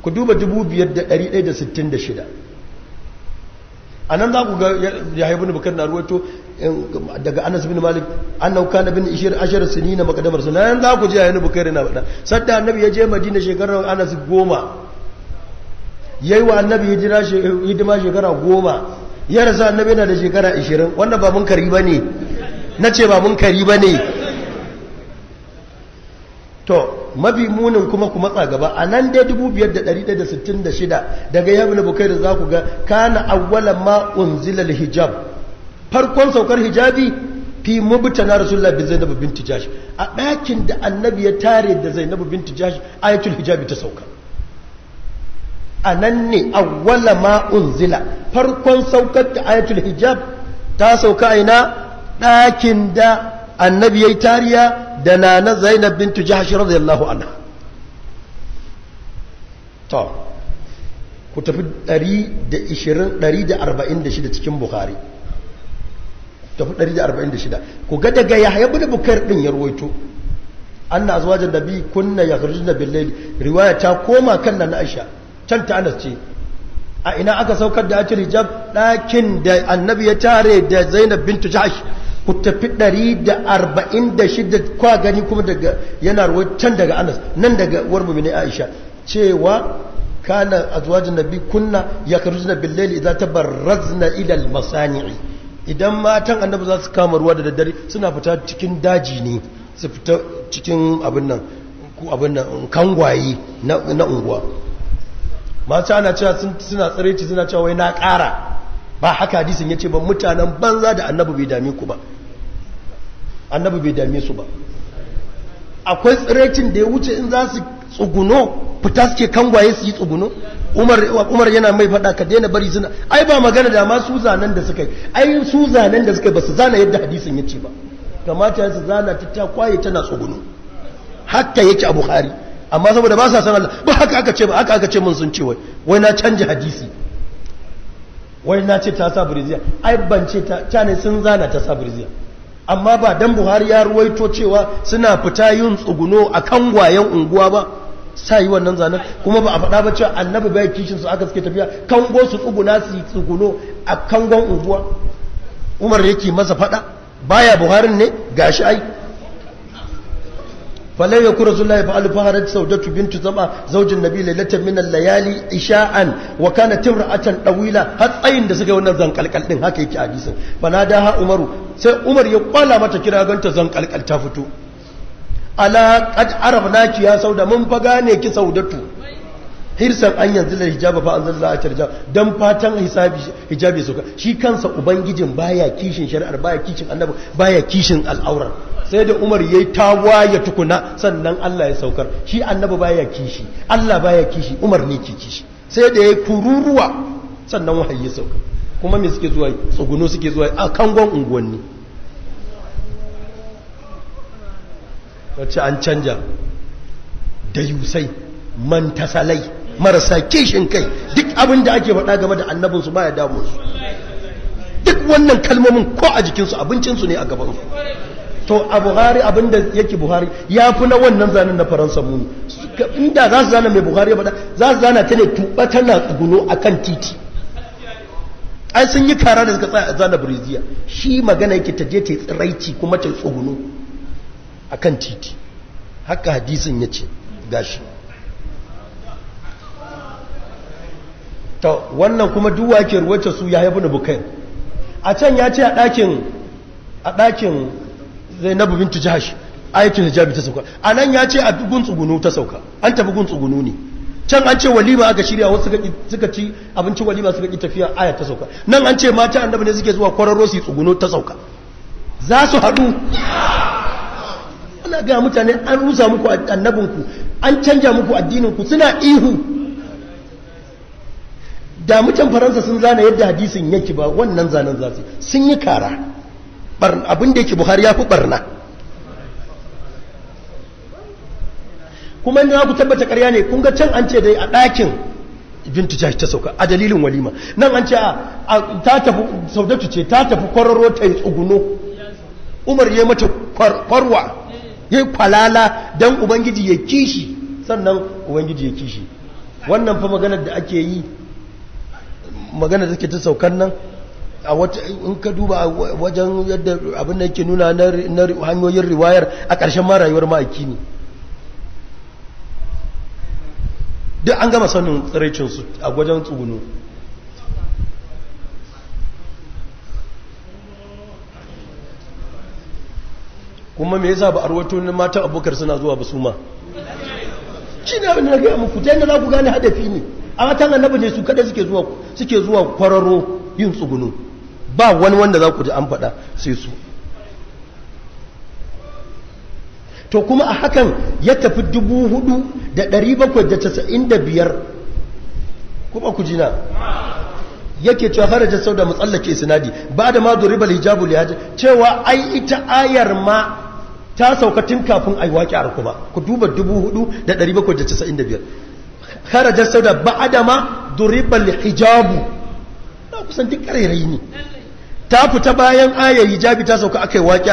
ku duba 5166 anan za ku ga ya ibn bukar na ruwaito daga Anas bin Malik annahu kana bin 10 sinina maqdamar sunan za ku ji ya ibn bukar na faɗa sadda annabi ya je Madina shekarar Anas 10 yayi wa annabi hidima shekara 10 ya rasa annabi yana da shekara 20 wannan ba mun kari bane nace ba mun kari bane to mafi munin kuma ku matsa gaba a nan dai 5166 daga yabin bukai da za ku ga kana awwalan ma unzila hijab farkon saukar hijabi fi mubtana rasulullah bin zainab binti jash a ɗakin da annabi ya tare da zainab binti jash ayatul hijabi ta sauka a nan ne awwala ma unzila farkon saukar da ayatul hijab ta sauka aina ɗakin da annabi ya yi tariya da na zainab bintu jahash radiyallahu anha to ku tafi 146 cikin bukhari tafi 146 ku ga daga yahya ibn bukair din ya ruwaito anna azwajan nabi kunna yakhrujuna bil layl riwaya ta koma kan na aisha can ta anas ce a ina aka saukar da ayatul hijab dakin da annabi ya tare da zainab bintu jahash ku tafi 146 kwa gani kuma daga yana can daga Anas nan daga warmu ne Aisha cewa kana azwajin nabi kunna yakhrujuna bil layli idza tabarrazna ila al masani'i idan matan annabi za su kama ruwa da daddare suna fita cikin daji ne su fita cikin abin nan kangwaye na unguwa mata ana cewa suna tsareci suna cewa wai na ƙara ba haka hadisin yace ba mutanen banza da annabi bai dame ku ba annabi bai dame su ba akwai tsirecin da ya wuce in za su tsuguno fita suke kangwaye su yi tsuguno umar yana mai fada ka daina bari suna ai ba magana da ma su zanen da suka yi ai su zanen da suka yi ba su zana yadda hadisin ya ce ba kamata su zana ta kwaye tana tsuguno haka yake a Bukhari amma saboda ba sa san Allah ba haka aka ce ba haka aka ce mun sun ce wai na canja hadisi wai na ce ta sa burziya ai ban ce ta ne sun zana ta sa burziya amma ba dan Buhari ya ruwaito cewa suna fita yin tsuguno a kangwayen unguwa ba sai yi wannan zanen kuma ba a faɗa ba cewa annabi bai kishin su aka suke tafiya kango su tsuguna su yi tsuguno a kangon unguwa Umar yake masa faɗa baya Buharin ne gashi ai فلا يكون رسول الله فعل فهرت سودة بنت زمع زوج النبي ليلة من الليالي إشاء وكانت امرأة طويلة هتأين da suka wannan zankalkal din haka yake hadisin fanadaha Umaru sai Umar ya kwala mata kira ganta zankalkal ta fito ala qad arabnaki ya sauda mun fa gane ki saudatu hirsan an yanzu da hijaba fa anzalna a tarja dan fatan hijabi suka shi kansa ubangijin baya kishin shari'ar baya kishin annabi baya kishin al'aurar sai da Umar yayi tawaye tukuna sannan Allah ya saukar shi annabi baya kishi Allah baya kishi Umar ne ke kishi sai da yayi kururuwa sannan wahayi ya sauka kuma me suke zuwa tsuguno suke zuwa a kangon unguwanni wacce an canja da yusai mantasalai marasa kishin kai duk abin da ake faɗa game da annabinsu baya damu su duk wannan kalmomin ko a jikinsu abincinsu ne a gabansu to a Buhari abinda yake Buhari ya fi na wannan zanen na Faransa muni inda za su zana mai Buhari ya faɗa za su zana ta ne tuɓa tana tsuguno a kan titi ai sun yi kara da suka tsaya a zana Brazil shi magana yake ta je ta yi tsiraici kuma ta tsuguno a kan titi haka hadisin ya ce gashi to wannan kuma duwa ke ruwata su ya haifu na bukai a can ya ce a ɗakin Zainabu bintu Jahash ayatul hijabi ta sauka anan ya ce a gun tsugunu ta sauka an tafi gun tsugunu ne can an ce walima aka shirya wasu suka ci abinci walima suka ki tafiya aya ta sauka nan an ce mata annabi ne suke zuwa kwararo su tsugunu ta sauka za su haɗu ana ga mutane an rusa muku annabinku an canja muku addininku suna ihu da mutan Faransa sun zana yadda hadisin yake ba wannan zanen zasu sun yi kara abin da yake Buhari ya fi barna kuma inda ku tabbata ƙarya ne kun ga can an ce dai a ɗakin bintu Jahash ta sauka a dalilin walima nan an ce ta tafi Saudatu ce ta tafi kwararo ta yi tsuguno Umar ya mata kwarwa ya yi kwalala don Ubangiji ya kishi sannan Ubangiji ya kishi wannan fa maganar da ake yi maganar da take ta saukan nan a wata in ka duba wajen yadda abin da yake nuna na hanyoyin riwayar a ƙarshen ma rayuwar ma'aiki ne duk an gama sanin tsiraicinsu a wajen tsugunu kuma me yasa ba a rawaito ne matan abokar suna zuwa ba su ma shi ne abin da na gaya muku ta yadda za ku gane hadafi ne a matan annabi ne su kada suke zuwa kwararo yin tsugunu ba wani wanda za ku ji an faɗa sai su to kuma a hakan ya tafi 4,795 kuma ku jina yake cewa harajar sau da matsallake sinadi ba da ma duribal hijabu liyaji cewa ai ita ayar ma ta saukatin kafin ai waƙi kuma ku duba 4,795 harajar sau da ba da ma duribal hijabu na kusan duk ƙarairayi ne ta fita bayan ayar hijabi ta sauka aka yi waƙi